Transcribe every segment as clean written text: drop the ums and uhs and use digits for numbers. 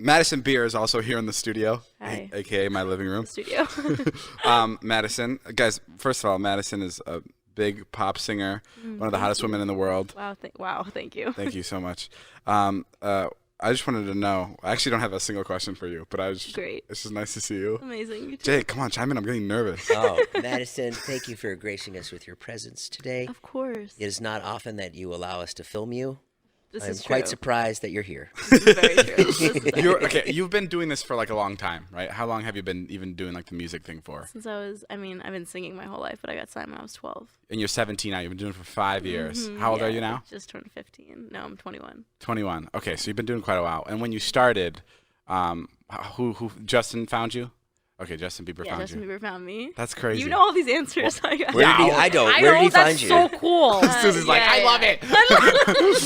Madison Beer is also here in the studio, Hi. aka my living room. Studio. Madison, guys. First of all, Madison is a big pop singer, one of the hottest women in the world. Wow, thank you. Thank you so much. I just wanted to know. I actually don't have a single question for you, but I was Great. It's just nice to see you. Amazing. You too. Jay, come on, chime in. I'm getting nervous. Oh, Maddison, thank you for gracing us with your presence today. Of course. It is not often that you allow us to film you. This I'm is quite true. surprised that you're here. This is very true. This is Okay, you've been doing this for like a long time, right? How long have you been even doing like the music thing for? Since I've been singing my whole life, but I got signed when I was 12. And you're 17 now. You've been doing it for 5 years. How old are you now? Just turned 15. No, I'm 21. 21. Okay, so you've been doing quite a while. And when you started, who Justin found you? Okay, Justin Bieber found Justin you. Bieber found me. That's crazy. You know all these answers. Where did he? I don't. Where did he find you? That's so cool. Susie's like, I love it.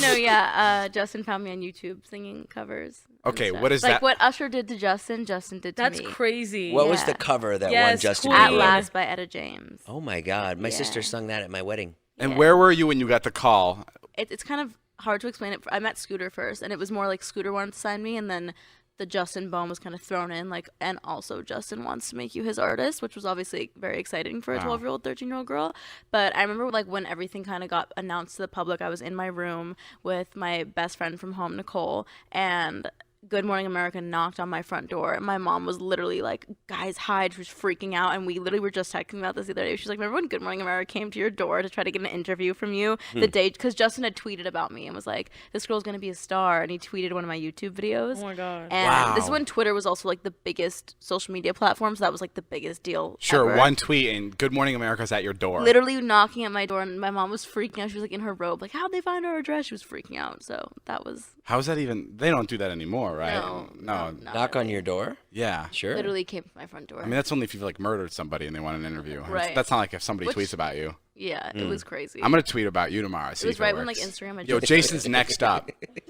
No, Justin found me on YouTube singing covers. and Okay, stuff. what is like that? what Usher did to Justin, Justin did to That's me. crazy. What was the Yeah. cover that won Yes, Justin Queen. At Bieber? Last by Etta James. Oh my God, my sister Yeah. sung that at my wedding. And Yeah. where were you when you got the call? It's kind of hard to explain it. I met Scooter first, and it was more like Scooter wanted to sign me, and then the Justin bone was kind of thrown in, like, and also Justin wants to make you his artist, which was obviously very exciting for a Wow. 12-year-old, 13-year-old girl. But I remember, like, when everything kind of got announced to the public, I was in my room with my best friend from home, Nicole, and Good Morning America knocked on my front door, and my mom was literally like, guys, hide. She was freaking out, and we literally were just texting about this the other day. She's like, remember when Good Morning America came to your door to try to get an interview from you the day, because Justin had tweeted about me and was like, this girl's going to be a star, and he tweeted one of my YouTube videos. Oh my God. And this is Wow. when Twitter was also like the biggest social media platform, so that was like the biggest deal Sure, ever. one tweet and Good Morning America's at your door. Literally knocking at my door, and my mom was freaking out. She was like in her robe, like, how'd they find our address? She was freaking out. So that was How's that even? They don't do that anymore, right? no, not Knock on really. your door? Yeah. Sure. Literally came to my front door. I mean, that's only if you've like murdered somebody and they want an interview. Right. That's not like if somebody Which- tweets about you. yeah, it was crazy. I'm gonna tweet about you tomorrow. it was right when like Instagram had Yo, just Jason's next up.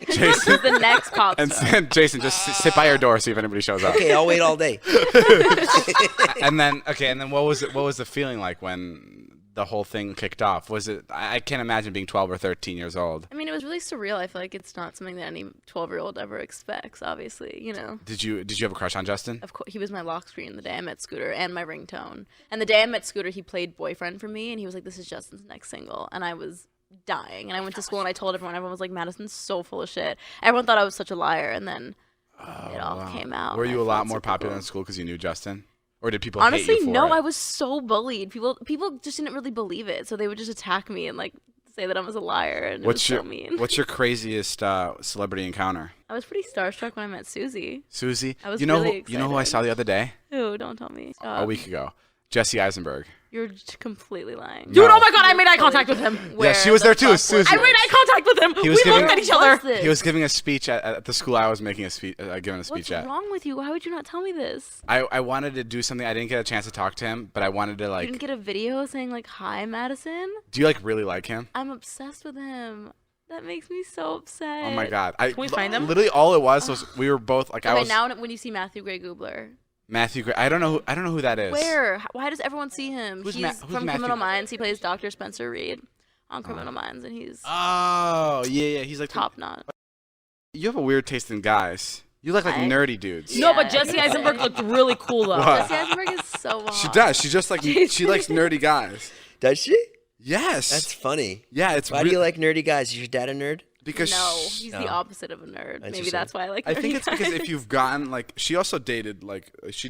Jason, the next pop and star. Jason, just sit by your door, see if anybody shows up. Okay, I'll wait all day. And then what was it? What was the feeling like when the whole thing kicked off? Was it? I can't imagine being 12 or 13 years old. I mean, it was really surreal. I feel like it's not something that any 12-year-old ever expects. Obviously, you know. Did you have a crush on Justin? Of course, he was my lock screen the day I met Scooter and my ringtone. And the day I met Scooter, he played Boyfriend for me, and he was like, "This is Justin's next single," and I was dying. And I went to school and I told everyone. Everyone was like, "Madison's so full of shit." Everyone thought I was such a liar, and then it all came out. Were and you I a lot felt more super popular cool. in school because you knew Justin, or did people Honestly, hate you for no. it? I was so bullied. People just didn't really believe it, so they would just attack me and like say that I was a liar, and it was so mean. What's your craziest celebrity encounter? I was pretty starstruck when I met Susie. Susie, I was you know really you know who I excited. saw the other day? Ooh, don't tell me. A week ago. Jesse Eisenberg. You're just completely lying. Dude, oh my God, I made eye contact with him. Yeah, she was the there too, fuck was Susie. I made eye contact with him. He We was giving- looked at each What other. was this? He was giving a speech at the school I was making a speech, giving a speech What's at. wrong with you? Why would you not tell me this? I wanted to do something. I didn't get a chance to talk to him, but I wanted to You like. didn't get a video saying like, "Hi, Madison." Do you like really like him? I'm obsessed with him. That makes me so upset. Oh my God! Can we find him? Literally, all it was we were both like I Okay, was now when you see Matthew Gray Goobler, Matthew. I don't know who that is. where? Why does everyone see him? Who's He's who's from Matthew Criminal Gray? Minds. He plays Dr. Spencer Reed on Criminal Minds, and he's Oh yeah. He's like top notch. You have a weird taste in guys. You look like I- nerdy dudes. No, Yeah. but Jesse Eisenberg looked really cool though. What? Jesse Eisenberg is so hot. She does. She just like she likes nerdy guys. Does she? Yes. That's funny. yeah. It's Why do you like nerdy guys? Is your dad a nerd? because No, sh- he's No. the opposite of a nerd. Maybe Interesting. that's why I like. I think nerdy it's because guys. if you've gotten like she also dated like you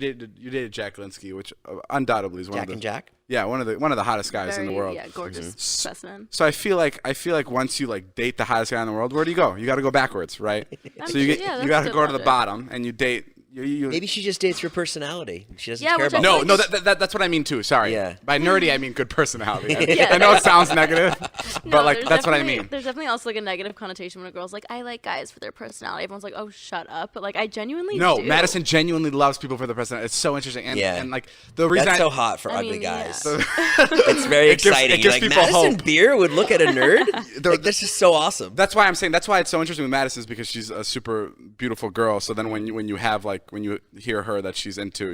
dated Jack Linsky, which undoubtedly is one Jack of the and Jack? yeah one of the hottest guys in the Very, world. Yeah, gorgeous specimen. So I feel like once you like date the hottest guy in the world, where do you go? You got to go backwards, right? So you yeah, you that's got to good go to the logic. bottom and you date. You, Maybe she just dates for personality. She doesn't Yeah, care which I about feel no, like that's what I mean too. Sorry. Yeah. By nerdy, I mean good personality. Yeah. I know it sounds negative, but No, like there's that's what I definitely- mean. There's definitely also like a negative connotation when a girl's like, I like guys for their personality. Everyone's like, oh, shut up. But like, I genuinely No, do. Madison genuinely loves people for their personality. It's so interesting, and Yeah. and like the reason That's I, so hot for I ugly mean, yeah. guys. It's very It gives- exciting. it You're gives like, people Madison hope. Beer would look at a nerd? Like, that's just so awesome. That's why I'm saying that's why it's so interesting with Madison is because she's a super beautiful girl. So then when you have like when you hear her that she's into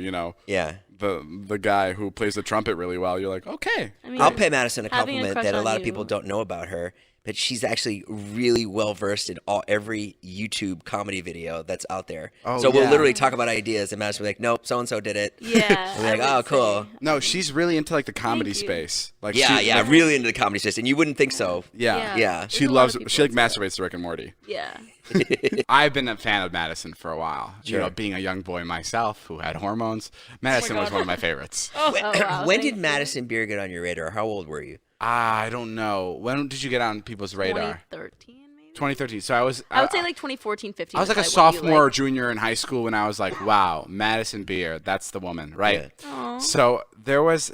Yeah. the guy who plays the trumpet really well, you're like okay. I mean, I'll pay Madison a having a compliment crush that a on lot of you- people don't know about her. but she's actually really well versed in every YouTube comedy video that's out there. Oh, so we'll yeah. literally talk about ideas, and Madison will be like, "Nope, so and so did it." Yeah. And we're like, I "Oh, would cool." say. No, she's really into like the comedy Thank you. space. Like Yeah, she, yeah, like, really into the comedy system. You wouldn't think so. yeah. Yeah. She There's a lot loves. of people She like into that. masturbates to Rick and Morty. Yeah. I've been a fan of Madison for a while. You Sure. know, being a young boy myself who had hormones, Madison was one of my favorites. Oh, wow. When did Thank you. Madison Beer get on your radar? How old were you? I don't know. When did you get on people's radar? 2013 maybe. 2013. So I was. I would say like 2014, 15. I was like a is probably when you, sophomore or like- junior in high school when I was like, wow, Madison Beer, that's the woman, right? Yeah. Aw. So there was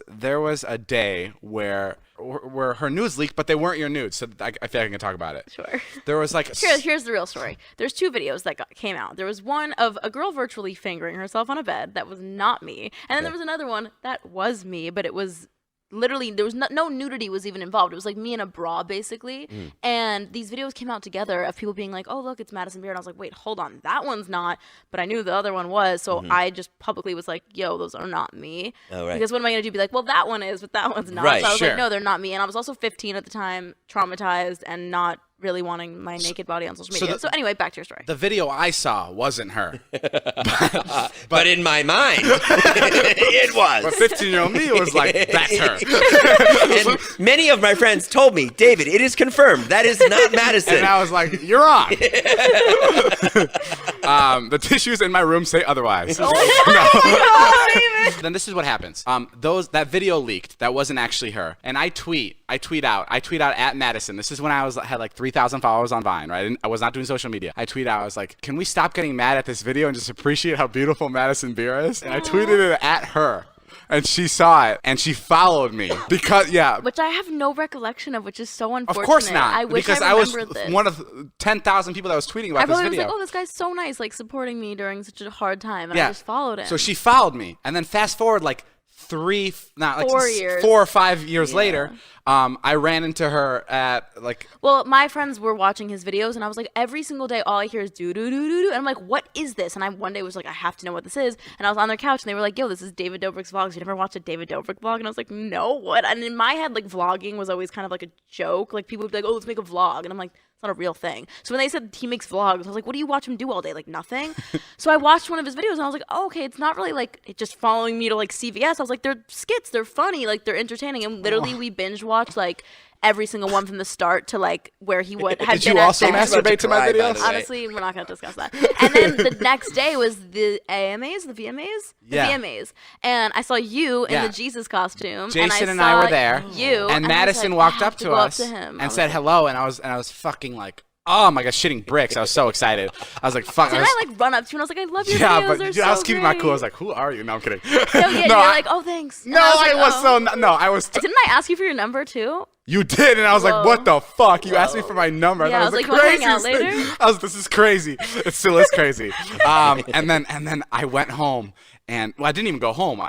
a day where her nudes leaked, but they weren't your nudes. So I feel like I can talk about it. Sure. There was like Here's the real story. There's 2 videos that came out. There was one of a girl virtually fingering herself on a bed. That was not me. And then there was another one that was me, but it was literally there was no nudity was even involved. It was like me in a bra basically. And these videos came out together of people being like, "Oh look, it's Madison Beer," and I was like, "Wait, hold on, that one's not." But I knew the other one was, so I just publicly was like, "Yo, those are not me." Oh, right. Because what am I gonna do? Be like, "Well, that one is, but that one's not." Right, So I was sure. like, "No, they're not me." And I was also 15 at the time, traumatized and not really wanting my naked body on social so media. So anyway, back to your story. the video I saw wasn't her. But in my mind, it But was. 15-year-old me was like, that's her. And many of my friends told me, "David, it is confirmed. That is not Madison." And I was like, you're on. The tissues in my room say otherwise. Then this is what happens. That video leaked. That wasn't actually her. And I tweet out at Maddison. This is when I had like 3,000 followers on Vine, right? I was not doing social media. I tweet out, I was like, can we stop getting mad at this video and just appreciate how beautiful Madison Beer is? And I tweeted it at her. And she saw it, and she followed me because, yeah. Which I have no recollection of, which is so Of unfortunate. course not. I wish because I was remembered this. one of 10,000 people that was tweeting I about this probably was video. like, "Oh, this guy's so nice, like supporting me during such a hard time," and Yeah. I just followed him. So she followed me, and then fast forward like 4 years. 4 or 5 years later, I ran into her at like. Well, my friends were watching his videos, and I was like, every single day, all I hear is do do do do do, and I'm like, what is this? And I one day was like, I have to know what this is, and I was on their couch, and they were like, yo, this is David Dobrik's vlogs. You never watched a David Dobrik vlog? And I was like, no, what? And in my head, like vlogging was always kind of like a joke. Like people would be like, oh, let's make a vlog, and I'm like, it's not a real thing. So when they said he makes vlogs, I was like, what do you watch him do all day? Like nothing. So I watched one of his videos, and I was like, oh, okay, it's not really like it just following me to like CVS. I was like, they're skits, they're funny, like they're entertaining, and literally we binge watched like every single one from the start to like where he had Did been you at also David's about to masturbate to my cry, by videos? the way. Honestly, we're not going to discuss that. And then the next day was the AMAs, the VMAs? The Yeah. VMAs. And I saw you in Yeah. the Jesus costume. Jason and I were saw there. You. And I was Maddison like, walked I up have to go us to him. I and was said like, hello, and I was fucking like, oh my god, shitting bricks. I was so excited. I was like, fuck. Didn't I like run up to you and I was like, I love your yeah, videos. but They're dude, I was so keeping my cool. I was great." like, who are you? No, I'm kidding. No, yeah, you were like, oh, thanks. And no, I I was, was like, so oh. no. I was. Didn't I ask you for your number too? You did, and I was like, "What the fuck?" You asked me for my number. Yeah, I I was the like, "You wanna hang out craziest thing. later?" I was, "This is crazy." It still is crazy. And then I went home, and well, I didn't even go home.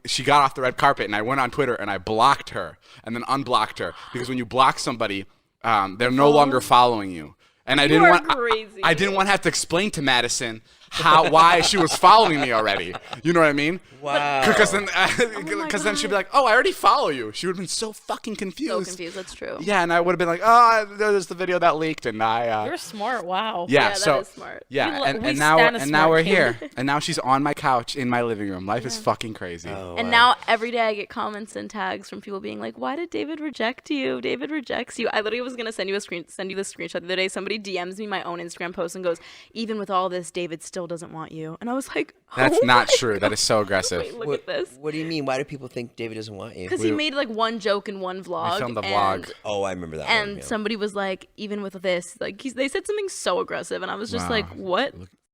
She got off the red carpet, and I went on Twitter, and I blocked her, and then unblocked her because when you block somebody, they're no longer following you. And I didn't are want crazy. I didn't want to have to explain to Madison why she was following me already. You know what I mean? Wow. Because then, my then she'd be God. like, "Oh, I already follow you." She would have been so fucking confused. So confused. That's true. Yeah, and I would have been like, "Oh, there's the video that leaked," and I. You're smart. Wow. Yeah, Yeah, that so is smart. yeah, We and stand now a and now smart we're kid. here, and now she's on my couch in my living room. Life is fucking crazy. Oh, And wow. now every day I get comments and tags from people being like, "Why did David reject you? David rejects you." I literally was gonna send you this screenshot the other day. Somebody DMs me my own Instagram post and goes, "Even with all this, David still doesn't want you." And I was like, That's "Oh not my true. That is so aggressive. Wait, look What, at this." what do you mean? Why do people think David doesn't want you? Because he made like one joke in one vlog. filmed a and- vlog. Oh, I remember that And one. Yeah. somebody was like, even with this, like they said something so aggressive, and I was just Wow. like, what?